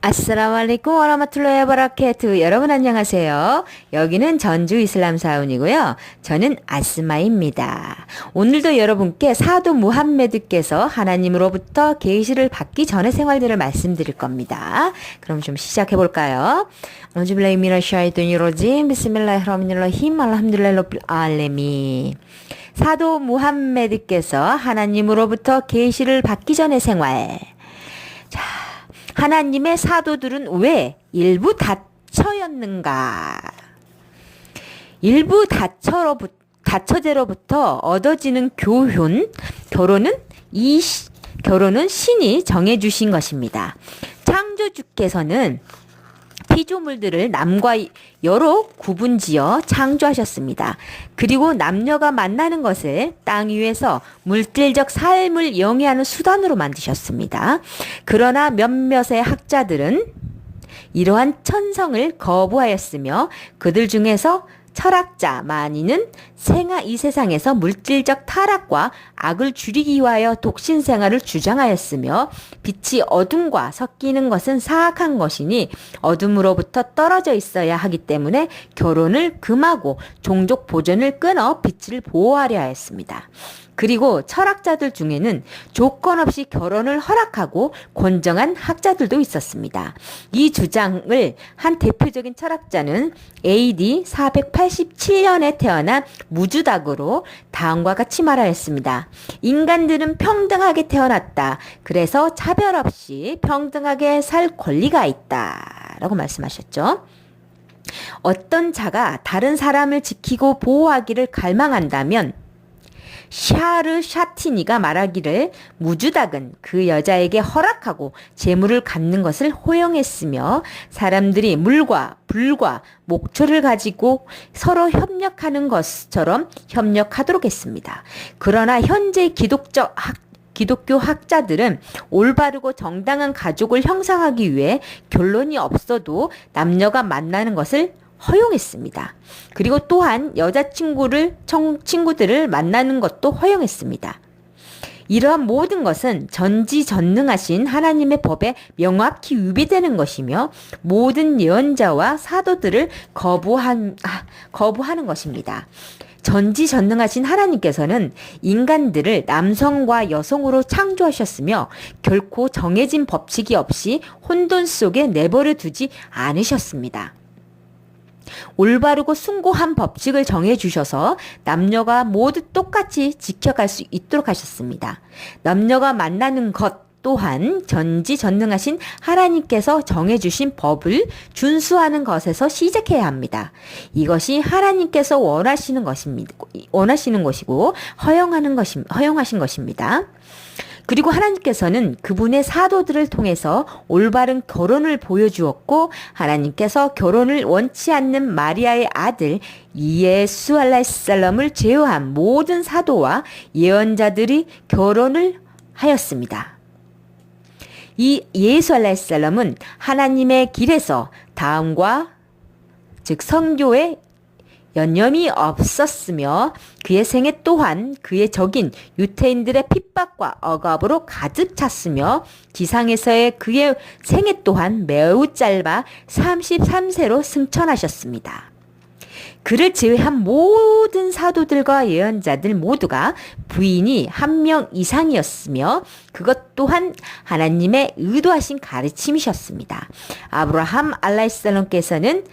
아스라말리쿰 와라마툴라히 와바라카투. 여러분 안녕하세요. 여기는 전주 이슬람 사원이고요. 저는 아스마입니다. 오늘도 여러분께 사도 무함메드께서 하나님으로부터 계시를 받기 전의 생활들을 말씀드릴 겁니다. 그럼 좀 시작해 볼까요? 어즈빌라히 미나샤이토니로짐 비스밀라히르rah마니르라힘 알함두릴라히 rabbil 알레미. 사도 무함메드께서 하나님으로부터 계시를 받기 전의 생활. 자, 하나님의 사도들은 왜 일부 다처였는가? 일부 다처제로부터 얻어지는 결혼은 신이 정해주신 것입니다. 창조주께서는 피조물들을 남과 여로 구분지어 창조하셨습니다. 그리고 남녀가 만나는 것을 땅 위에서 물질적 삶을 영위하는 수단으로 만드셨습니다. 그러나 몇몇의 학자들은 이러한 천성을 거부하였으며 그들 중에서 철학자 마니는 이 세상에서 물질적 타락과 악을 줄이기 위하여 독신 생활을 주장하였으며 빛이 어둠과 섞이는 것은 사악한 것이니 어둠으로부터 떨어져 있어야 하기 때문에 결혼을 금하고 종족 보존을 끊어 빛을 보호하려 하였습니다. 그리고 철학자들 중에는 조건 없이 결혼을 허락하고 권정한 학자들도 있었습니다. 이 주장을 한 대표적인 철학자는 AD 487년에 태어난 무주닥으로 다음과 같이 말하였습니다. 인간들은 평등하게 태어났다. 그래서 차별 없이 평등하게 살 권리가 있다. 라고 말씀하셨죠. 어떤 자가 다른 사람을 지키고 보호하기를 갈망한다면 샤르 샤티니가 말하기를 무주닥은 그 여자에게 허락하고 재물을 갖는 것을 허용했으며 사람들이 물과 불과 목초를 가지고 서로 협력하는 것처럼 협력하도록 했습니다. 그러나 현재 기독교 학자들은 올바르고 정당한 가족을 형성하기 위해 결론이 없어도 남녀가 만나는 것을 허용했습니다. 그리고 또한 친구들을 만나는 것도 허용했습니다. 이러한 모든 것은 전지전능하신 하나님의 법에 명확히 위배되는 것이며 모든 예언자와 사도들을 거부하는 것입니다. 전지전능하신 하나님께서는 인간들을 남성과 여성으로 창조하셨으며 결코 정해진 법칙이 없이 혼돈 속에 내버려 두지 않으셨습니다. 올바르고 숭고한 법칙을 정해주셔서 남녀가 모두 똑같이 지켜갈 수 있도록 하셨습니다. 남녀가 만나는 것 또한 전지전능하신 하나님께서 정해주신 법을 준수하는 것에서 시작해야 합니다. 이것이 하나님께서 원하시는 것이고 허용하신 것입니다. 그리고 하나님께서는 그분의 사도들을 통해서 올바른 결혼을 보여주었고 하나님께서 결혼을 원치 않는 마리아의 아들 예수 알라이살람을 제외한 모든 사도와 예언자들이 결혼을 하였습니다. 이 예수 알라이살람은 하나님의 길에서 다음과 즉 성교의 연념이 없었으며 그의 생애 또한 그의 적인 유태인들의 핍박과 억압으로 가득 찼으며 지상에서의 그의 생애 또한 매우 짧아 33세로 승천하셨습니다. 그를 제외한 모든 사도들과 예언자들 모두가 부인이 한 명 이상이었으며 그것 또한 하나님의 의도하신 가르침이셨습니다. 아브라함 알라이살람께서는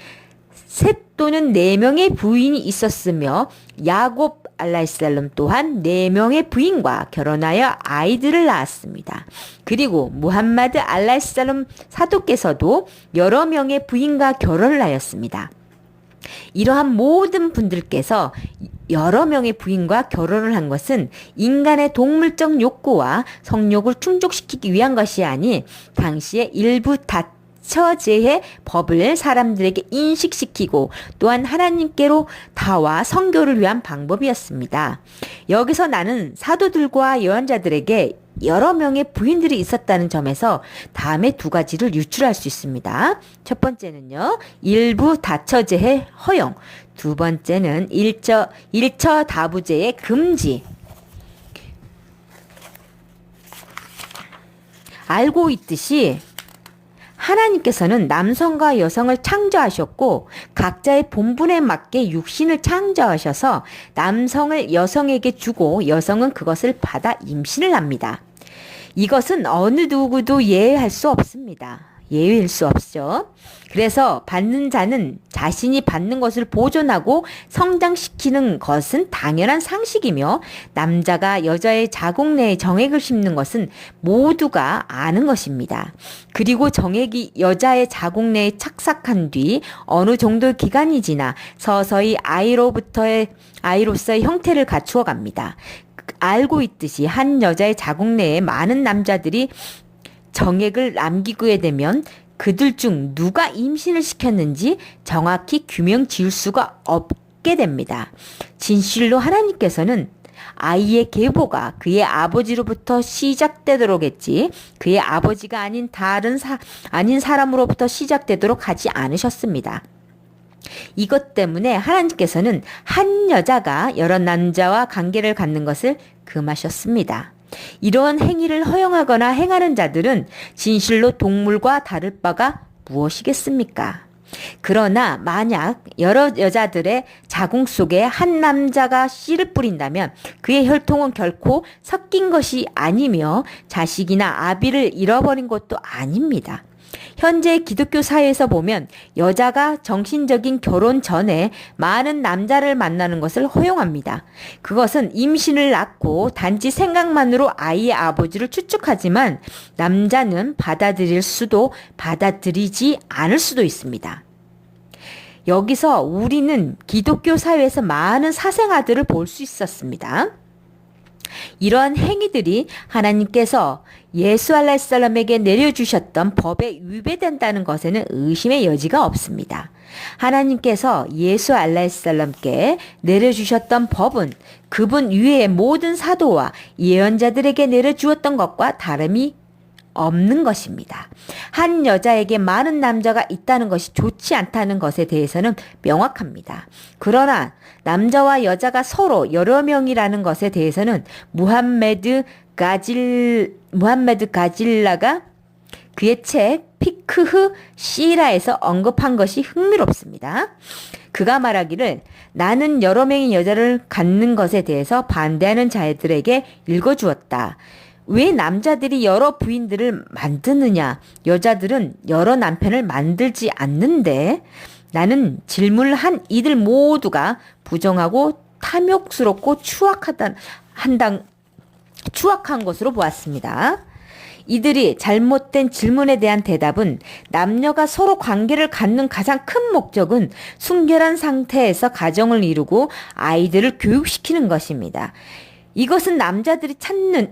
셋 또는 4명의 부인이 있었으며 야곱 알라이살람 또한 4명의 부인과 결혼하여 아이들을 낳았습니다. 그리고 무함마드 알라이살람 사도께서도 여러 명의 부인과 결혼을 하였습니다. 이러한 모든 분들께서 여러 명의 부인과 결혼을 한 것은 인간의 동물적 욕구와 성욕을 충족시키기 위한 것이 아닌 당시의 일부 처제의 법을 사람들에게 인식시키고 또한 하나님께로 다와 성교를 위한 방법이었습니다. 여기서 나는 사도들과 예언자들에게 여러 명의 부인들이 있었다는 점에서 다음에 두 가지를 유출할 수 있습니다. 첫 번째는요, 일부 다처제의 허용. 두 번째는 일처 다부제의 금지. 알고 있듯이 하나님께서는 남성과 여성을 창조하셨고 각자의 본분에 맞게 육신을 창조하셔서 남성을 여성에게 주고 여성은 그것을 받아 임신을 합니다. 이것은 어느 누구도 예외할 수 없습니다. 예외일 수 없죠. 그래서 받는 자는 자신이 받는 것을 보존하고 성장시키는 것은 당연한 상식이며 남자가 여자의 자궁 내에 정액을 심는 것은 모두가 아는 것입니다. 그리고 정액이 여자의 자궁 내에 착삭한 뒤 어느 정도 기간이 지나 서서히 아이로서의 형태를 갖추어 갑니다. 알고 있듯이 한 여자의 자궁 내에 많은 남자들이 정액을 남기게 되면 그들 중 누가 임신을 시켰는지 정확히 규명 지을 수가 없게 됩니다. 진실로 하나님께서는 아이의 계보가 그의 아버지로부터 시작되도록 했지 그의 아버지가 아닌 아닌 사람으로부터 시작되도록 하지 않으셨습니다. 이것 때문에 하나님께서는 한 여자가 여러 남자와 관계를 갖는 것을 금하셨습니다. 이러한 행위를 허용하거나 행하는 자들은 진실로 동물과 다를 바가 무엇이겠습니까? 그러나 만약 여러 여자들의 자궁 속에 한 남자가 씨를 뿌린다면 그의 혈통은 결코 섞인 것이 아니며 자식이나 아비를 잃어버린 것도 아닙니다. 현재 기독교 사회에서 보면 여자가 정신적인 결혼 전에 많은 남자를 만나는 것을 허용합니다. 그것은 임신을 낳고 단지 생각만으로 아이의 아버지를 추측하지만 남자는 받아들일 수도 받아들이지 않을 수도 있습니다. 여기서 우리는 기독교 사회에서 많은 사생아들을 볼 수 있었습니다. 이러한 행위들이 하나님께서 예수 알라히살람에게 내려주셨던 법에 위배된다는 것에는 의심의 여지가 없습니다. 하나님께서 예수 알라히살람께 내려주셨던 법은 그분 위에 모든 사도와 예언자들에게 내려주었던 것과 다름이 없는 것입니다. 한 여자에게 많은 남자가 있다는 것이 좋지 않다는 것에 대해서는 명확합니다. 그러나 남자와 여자가 서로 여러 명이라는 것에 대해서는 무함메드 가질라가 그의 책 피크흐 시라에서 언급한 것이 흥미롭습니다. 그가 말하기를 나는 여러 명의 여자를 갖는 것에 대해서 반대하는 자들에게 읽어주었다. 왜 남자들이 여러 부인들을 만드느냐? 여자들은 여러 남편을 만들지 않는데 나는 질문을 한 이들 모두가 부정하고 탐욕스럽고 추악한 것으로 보았습니다. 이들이 잘못된 질문에 대한 대답은 남녀가 서로 관계를 갖는 가장 큰 목적은 순결한 상태에서 가정을 이루고 아이들을 교육시키는 것입니다. 이것은 남자들이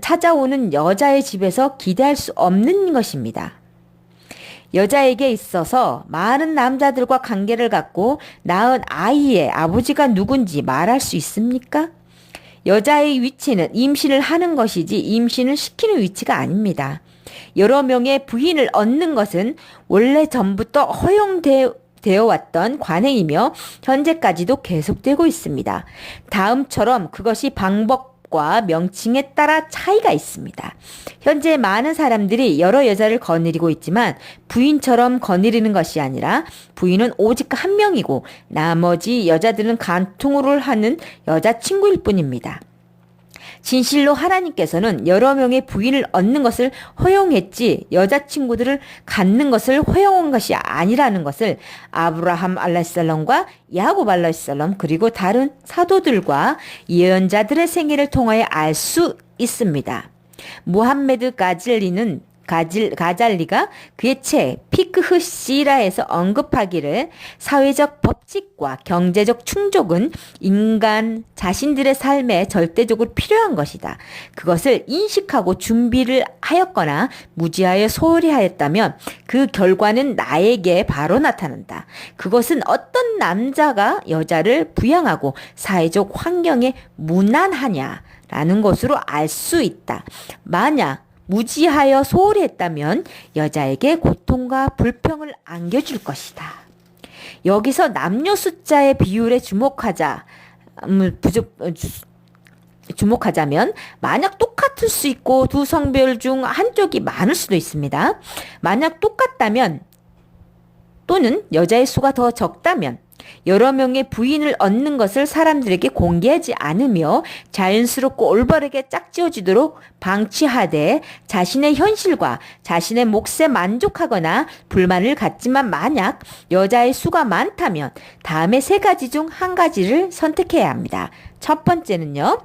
찾아오는 여자의 집에서 기대할 수 없는 것입니다. 여자에게 있어서 많은 남자들과 관계를 갖고 낳은 아이의 아버지가 누군지 말할 수 있습니까? 여자의 위치는 임신을 하는 것이지 임신을 시키는 위치가 아닙니다. 여러 명의 부인을 얻는 것은 원래 전부터 허용되어 왔던 관행이며 현재까지도 계속되고 있습니다. 다음처럼 그것이 방법과 명칭에 따라 차이가 있습니다. 현재 많은 사람들이 여러 여자를 거느리고 있지만 부인처럼 거느리는 것이 아니라 부인은 오직 한 명이고 나머지 여자들은 간통을 하는 여자친구일 뿐입니다. 진실로 하나님께서는 여러 명의 부인을 얻는 것을 허용했지 여자친구들을 갖는 것을 허용한 것이 아니라는 것을 아브라함 알라히살람과 야곱 알라히살람 그리고 다른 사도들과 예언자들의 생애를 통하여 알 수 있습니다. 무함메드 가잘리가 그의 책 피크흐 시라에서 언급하기를 사회적 법칙과 경제적 충족은 인간 자신들의 삶에 절대적으로 필요한 것이다. 그것을 인식하고 준비를 하였거나 무지하여 소홀히 하였다면 그 결과는 나에게 바로 나타난다. 그것은 어떤 남자가 여자를 부양하고 사회적 환경에 무난하냐라는 것으로 알 수 있다. 만약 무지하여 소홀히 했다면 여자에게 고통과 불평을 안겨줄 것이다. 여기서 남녀 숫자의 비율에 주목하자면 만약 똑같을 수 있고 두 성별 중 한쪽이 많을 수도 있습니다. 만약 똑같다면 또는 여자의 수가 더 적다면 여러 명의 부인을 얻는 것을 사람들에게 공개하지 않으며 자연스럽고 올바르게 짝지어지도록 방치하되 자신의 현실과 자신의 몫에 만족하거나 불만을 갖지만 만약 여자의 수가 많다면 다음에 세 가지 중 한 가지를 선택해야 합니다. 첫 번째는요.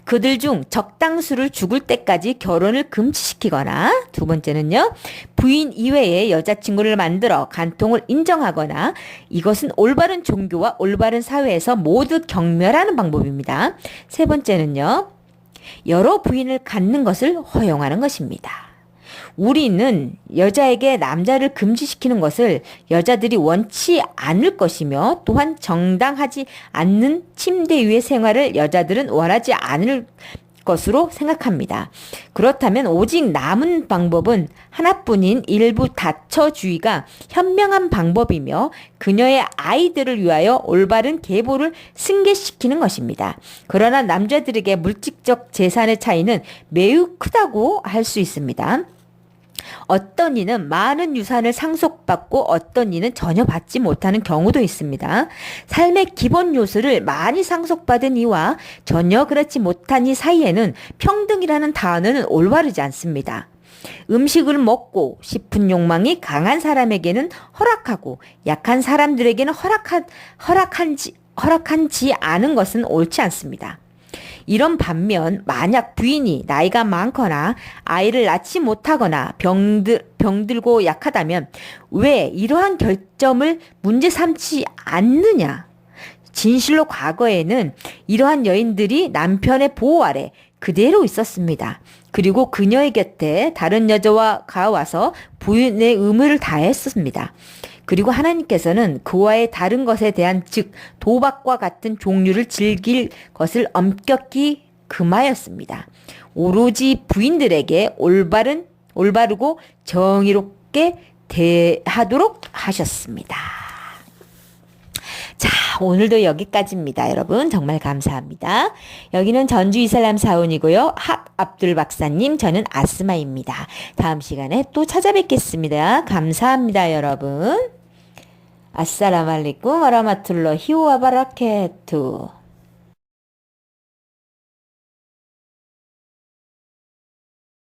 그들 중 적당수를 죽을 때까지 결혼을 금지시키거나 두 번째는요. 부인 이외에 여자친구를 만들어 간통을 인정하거나 이것은 올바른 종교와 올바른 사회에서 모두 경멸하는 방법입니다. 세 번째는요. 여러 부인을 갖는 것을 허용하는 것입니다. 우리는 여자에게 남자를 금지시키는 것을 여자들이 원치 않을 것이며 또한 정당하지 않는 침대 위의 생활을 여자들은 원하지 않을 것으로 생각합니다. 그렇다면 오직 남은 방법은 하나뿐인 일부 다처주의가 현명한 방법이며 그녀의 아이들을 위하여 올바른 계보를 승계시키는 것입니다. 그러나 남자들에게 물질적 재산의 차이는 매우 크다고 할 수 있습니다. 어떤 이는 많은 유산을 상속받고 어떤 이는 전혀 받지 못하는 경우도 있습니다. 삶의 기본 요소를 많이 상속받은 이와 전혀 그렇지 못한 이 사이에는 평등이라는 단어는 올바르지 않습니다. 음식을 먹고 싶은 욕망이 강한 사람에게는 허락하고 약한 사람들에게는 허락한지 않은 것은 옳지 않습니다. 이런 반면 만약 부인이 나이가 많거나 아이를 낳지 못하거나 병들고 약하다면 왜 이러한 결점을 문제 삼지 않느냐? 진실로 과거에는 이러한 여인들이 남편의 보호 아래 그대로 있었습니다. 그리고 그녀의 곁에 다른 여자와 가와서 부인의 의무를 다했습니다. 그리고 하나님께서는 그와의 다른 것에 대한 즉 도박과 같은 종류를 즐길 것을 엄격히 금하였습니다. 오로지 부인들에게 올바르고 정의롭게 대하도록 하셨습니다. 자, 오늘도 여기까지입니다. 여러분 정말 감사합니다. 여기는 전주 이슬람 사원이고요. 학 압둘 박사님, 저는 아스마입니다. 다음 시간에 또 찾아뵙겠습니다. 감사합니다, 여러분. 아싸라말리쿰 와라마툴러히 와바라케투.